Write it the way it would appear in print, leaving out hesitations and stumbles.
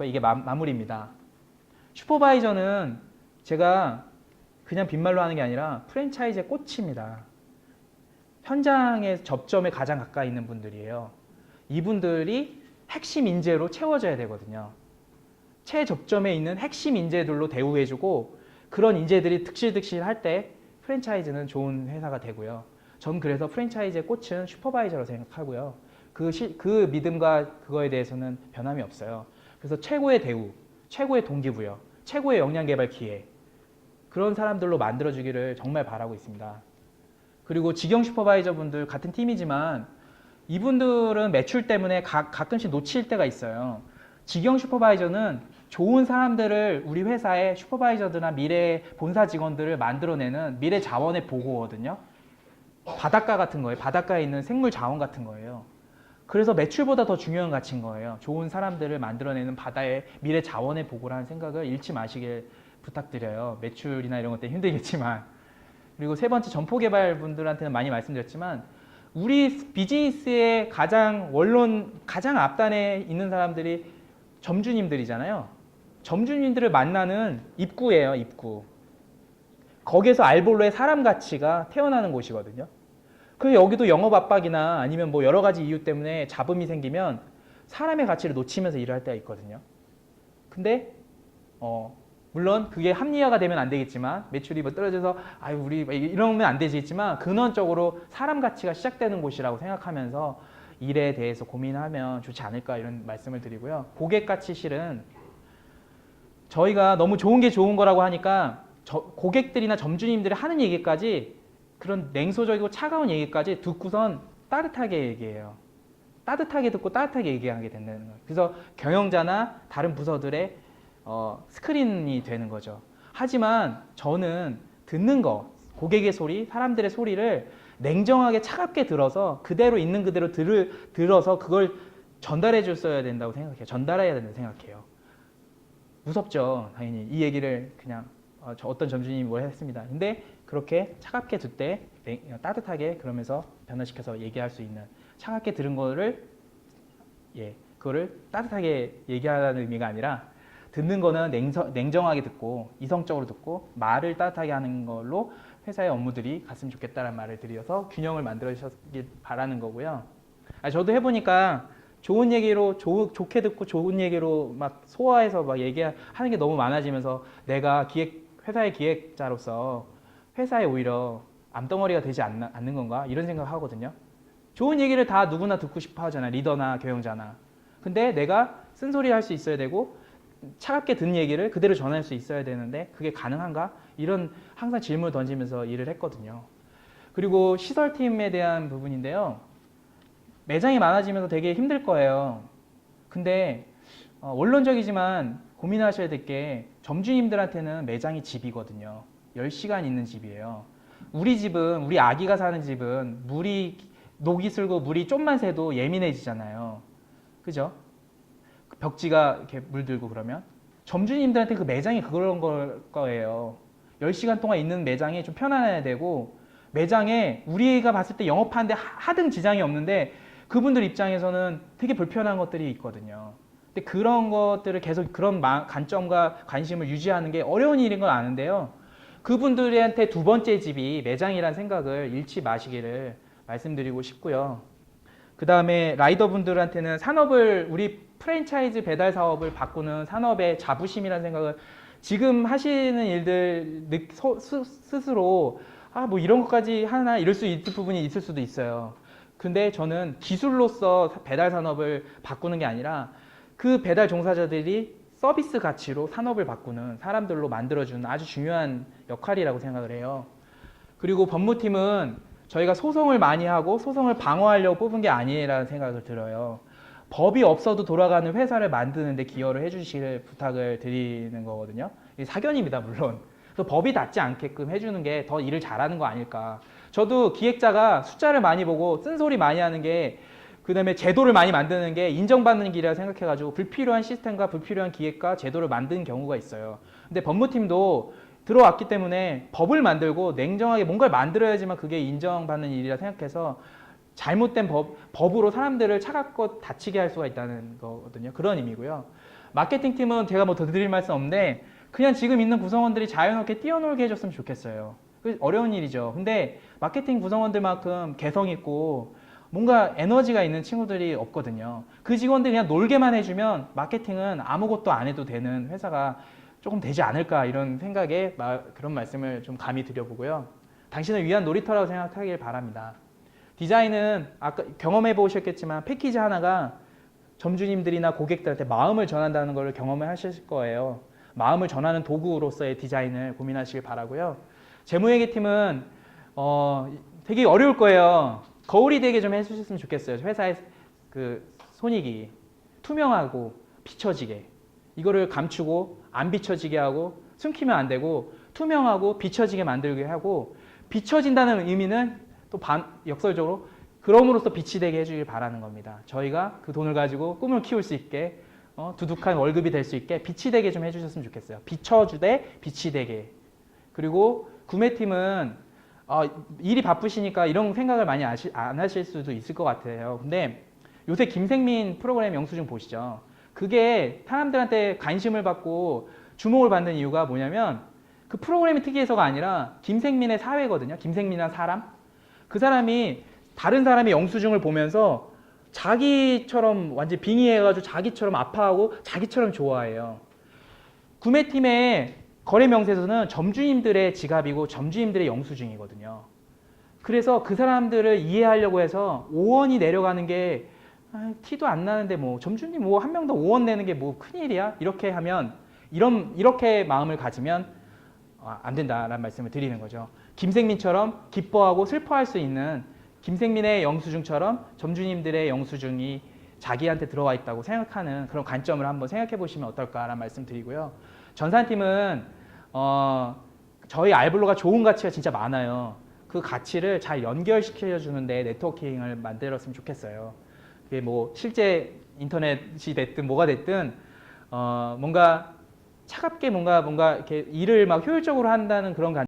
이게 마무리입니다. 슈퍼바이저는 제가 그냥 빈말로 하는 게 아니라 프랜차이즈의 꽃입니다. 현장의 접점에 가장 가까이 있는 분들이에요. 이분들이 핵심 인재로 채워져야 되거든요. 최접점에 있는 핵심 인재들로 대우해주고 그런 인재들이 득실득실 할 때 프랜차이즈는 좋은 회사가 되고요. 전 그래서 프랜차이즈의 꽃은 슈퍼바이저로 생각하고요. 그 믿음과 그거에 대해서는 변함이 없어요. 그래서 최고의 대우, 최고의 동기부여, 최고의 역량개발 기회 그런 사람들로 만들어주기를 정말 바라고 있습니다. 그리고 직영 슈퍼바이저 분들 같은 팀이지만 이분들은 매출 때문에 가끔씩 놓칠 때가 있어요. 직영 슈퍼바이저는 좋은 사람들을 우리 회사의 슈퍼바이저들이나 미래 본사 직원들을 만들어내는 미래 자원의 보고거든요. 바닷가 같은 거예요. 바닷가에 있는 생물 자원 같은 거예요. 그래서 매출보다 더 중요한 가치인 거예요. 좋은 사람들을 만들어내는 바다의 미래 자원의 보고라는 생각을 잃지 마시길 부탁드려요. 매출이나 이런 것 때문에 힘들겠지만. 그리고 세 번째, 점포개발 분들한테는 많이 말씀드렸지만 우리 비즈니스의 가장 원론, 가장 앞단에 있는 사람들이 점주님들이잖아요. 점주님들을 만나는 입구예요, 입구. 거기에서 알볼로의 사람 가치가 태어나는 곳이거든요. 그래서 여기도 영업 압박이나 아니면 뭐 여러 가지 이유 때문에 잡음이 생기면 사람의 가치를 놓치면서 일을 할 때가 있거든요. 근데 물론 그게 합리화가 되면 안 되겠지만 매출이 뭐 떨어져서 아유 우리 이러면 안 되겠지만 근원적으로 사람 가치가 시작되는 곳이라고 생각하면서 일에 대해서 고민하면 좋지 않을까 이런 말씀을 드리고요. 고객 가치 실은 저희가 너무 좋은 게 좋은 거라고 하니까 고객들이나 점주님들이 하는 얘기까지 그런 냉소적이고 차가운 얘기까지 듣고선 따뜻하게 얘기해요. 따뜻하게 듣고 따뜻하게 얘기하게 된다는 거예요. 그래서 경영자나 다른 부서들의 스크린이 되는 거죠. 하지만 저는 듣는 거, 고객의 소리, 사람들의 소리를 냉정하게 차갑게 들어서 그대로 있는 그대로 들어서 그걸 전달해 줬어야 된다고 생각해요. 전달해야 된다고 생각해요. 무섭죠. 당연히 이 얘기를 그냥 어떤 점주님이 뭘 했습니다. 근데 그렇게 차갑게 듣되 따뜻하게 그러면서 변화시켜서 얘기할 수 있는 차갑게 들은 거를 그거를 따뜻하게 얘기하라는 의미가 아니라 듣는 거는 냉정하게 듣고 이성적으로 듣고 말을 따뜻하게 하는 걸로 회사의 업무들이 갔으면 좋겠다는 말을 드려서 균형을 만들어 주셨길 바라는 거고요. 저도 해보니까 좋은 얘기로 좋게 듣고 좋은 얘기로 막 소화해서 막 얘기하는 게 너무 많아지면서 내가 회사의 기획자로서 회사에 오히려 암덩어리가 되지 않는 건가 이런 생각을 하거든요. 좋은 얘기를 다 누구나 듣고 싶어 하잖아. 리더나 경영자나. 근데 내가 쓴소리 할 수 있어야 되고 차갑게 듣는 얘기를 그대로 전할 수 있어야 되는데 그게 가능한가? 이런 항상 질문을 던지면서 일을 했거든요. 그리고 시설팀에 대한 부분인데요. 매장이 많아지면서 되게 힘들 거예요. 근데 원론적이지만 고민하셔야 될 게 점주님들한테는 매장이 집이거든요. 10시간 있는 집이에요. 우리 집은, 우리 아기가 사는 집은 녹이 슬고 물이 좀만 새도 예민해지잖아요. 그죠? 벽지가 이렇게 물들고 그러면 점주님들한테 그 매장이 그런 걸 거예요. 10시간 동안 있는 매장이 좀 편안해야 되고 매장에 우리가 봤을 때 영업하는데 하등 지장이 없는데 그분들 입장에서는 되게 불편한 것들이 있거든요. 근데 그런 것들을 계속 그런 관점과 관심을 유지하는 게 어려운 일인 건 아는데요. 그분들한테 두 번째 집이 매장이라는 생각을 잃지 마시기를 말씀드리고 싶고요. 그 다음에 라이더분들한테는 우리 프랜차이즈 배달 사업을 바꾸는 산업의 자부심이라는 생각을 지금 하시는 일들 스스로 뭐 이런 것까지 하나 이럴 수 있을 부분이 있을 수도 있어요. 근데 저는 기술로서 배달 산업을 바꾸는 게 아니라 그 배달 종사자들이 서비스 가치로 산업을 바꾸는 사람들로 만들어주는 아주 중요한 역할이라고 생각을 해요. 그리고 법무팀은 저희가 소송을 많이 하고 소송을 방어하려고 뽑은 게 아니라는 생각을 들어요. 법이 없어도 돌아가는 회사를 만드는 데 기여를 해주실 부탁을 드리는 거거든요. 사견입니다, 물론. 그래서 법이 닿지 않게끔 해주는 게 더 일을 잘하는 거 아닐까. 저도 기획자가 숫자를 많이 보고 쓴소리 많이 하는 게 그 다음에 제도를 많이 만드는 게 인정받는 길이라 생각해가지고 불필요한 시스템과 불필요한 기획과 제도를 만드는 경우가 있어요. 근데 법무팀도 들어왔기 때문에 법을 만들고 냉정하게 뭔가를 만들어야지만 그게 인정받는 일이라 생각해서 잘못된 법으로 사람들을 차갑고 다치게 할 수가 있다는 거거든요. 그런 의미고요. 마케팅 팀은 제가 뭐 더 드릴 말씀 없는데 그냥 지금 있는 구성원들이 자유롭게 뛰어놀게 해줬으면 좋겠어요. 어려운 일이죠. 근데 마케팅 구성원들만큼 개성 있고 뭔가 에너지가 있는 친구들이 없거든요. 그 직원들이 그냥 놀게만 해주면 마케팅은 아무것도 안 해도 되는 회사가 조금 되지 않을까 이런 생각에 그런 말씀을 좀 감히 드려보고요. 당신을 위한 놀이터라고 생각하길 바랍니다. 디자인은 아까 경험해 보셨겠지만 패키지 하나가 점주님들이나 고객들한테 마음을 전한다는 걸 경험을 하실 거예요. 마음을 전하는 도구로서의 디자인을 고민하시길 바라고요. 재무회계팀은 되게 어려울 거예요. 거울이 되게 좀 해주셨으면 좋겠어요. 회사의 그 손익이 투명하고 비춰지게 이거를 감추고 안 비춰지게 하고 숨기면 안 되고 투명하고 비춰지게 만들게 하고 비춰진다는 의미는 또 역설적으로 그럼으로써 빛이 되게 해주길 바라는 겁니다. 저희가 그 돈을 가지고 꿈을 키울 수 있게 두둑한 월급이 될 수 있게 빛이 되게 좀 해주셨으면 좋겠어요. 비춰주되 빛이 되게. 그리고 구매팀은 일이 바쁘시니까 이런 생각을 많이 안 하실 수도 있을 것 같아요. 근데 요새 김생민 프로그램 영수증 보시죠. 그게 사람들한테 관심을 받고 주목을 받는 이유가 뭐냐면 그 프로그램이 특이해서가 아니라 김생민의 사회거든요. 김생민이라는 사람. 그 사람이 다른 사람의 영수증을 보면서 자기처럼 완전 빙의해가지고 자기처럼 아파하고 자기처럼 좋아해요. 구매팀의 거래 명세서는 점주님들의 지갑이고 점주님들의 영수증이거든요. 그래서 그 사람들을 이해하려고 해서 5원이 내려가는 게 티도 안 나는데 뭐 점주님 뭐 한 명도 5원 내는 게 뭐 큰일이야? 이렇게 하면 이렇게 마음을 가지면 안 된다라는 말씀을 드리는 거죠. 김생민처럼 기뻐하고 슬퍼할 수 있는 김생민의 영수증처럼 점주님들의 영수증이 자기한테 들어와 있다고 생각하는 그런 관점을 한번 생각해 보시면 어떨까라는 말씀 드리고요. 전산팀은 저희 알블로가 좋은 가치가 진짜 많아요. 그 가치를 잘 연결시켜 주는데 네트워킹을 만들었으면 좋겠어요. 그게 뭐 실제 인터넷이 됐든 뭐가 됐든 뭔가 차갑게 뭔가 이렇게 일을 막 효율적으로 한다는 그런